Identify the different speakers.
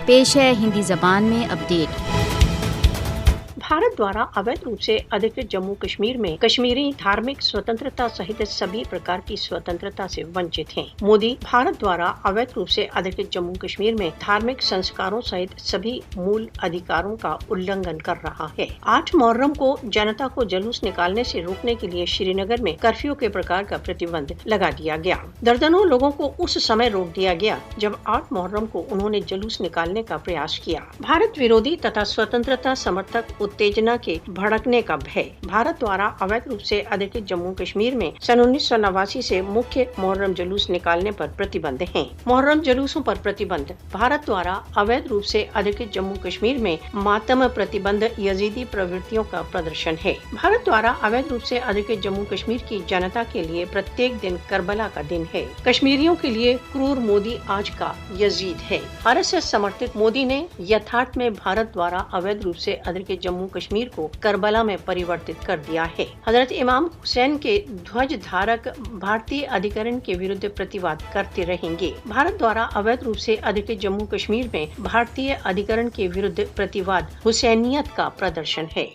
Speaker 1: پیش ہے ہندی زبان میں اپڈیٹ۔
Speaker 2: भारत द्वारा अवैध रूप से अधिकृत जम्मू कश्मीर में कश्मीरी धार्मिक स्वतंत्रता सहित सभी प्रकार की स्वतंत्रता से वंचित हैं। मोदी भारत द्वारा अवैध रूप से अधिकृत जम्मू कश्मीर में धार्मिक संस्कारों सहित सभी मूल अधिकारों का उल्लंघन कर रहा है। 8 मुहर्रम को जनता को जुलूस निकालने से रोकने के लिए श्रीनगर में कर्फ्यू के प्रकार का प्रतिबंध लगा दिया गया। दर्जनों लोगों को उस समय रोक दिया गया जब 8 मुहर्रम को उन्होंने जुलूस निकालने का प्रयास किया। भारत विरोधी तथा स्वतंत्रता समर्थक उत्तेजना के भड़कने का भय। भारत द्वारा अवैध रूप से अधिकृत जम्मू कश्मीर में सन 1989 से मुख्य मुहर्रम जुलूस निकालने पर प्रतिबंध है। मुहर्रम जुलूसों पर प्रतिबंध। भारत द्वारा अवैध रूप से अधिकृत जम्मू कश्मीर में मातम प्रतिबंध यजीदी प्रवृत्तियों का प्रदर्शन है। भारत द्वारा अवैध रूप से अधिकृत जम्मू कश्मीर की जनता के लिए प्रत्येक दिन करबला का दिन है। कश्मीरियों के लिए क्रूर मोदी आज का यजीद है। RSS समर्थित मोदी ने यथार्थ में भारत द्वारा अवैध रूप से अधिकृत जम्मू कश्मीर को करबला में परिवर्तित कर दिया है। हजरत इमाम हुसैन के ध्वज धारक भारतीय अधिकरण के विरुद्ध प्रतिवाद करते रहेंगे। भारत द्वारा अवैध रूप से अधिकृत जम्मू कश्मीर में भारतीय अधिकरण के विरुद्ध प्रतिवाद हुसैनियत का प्रदर्शन है।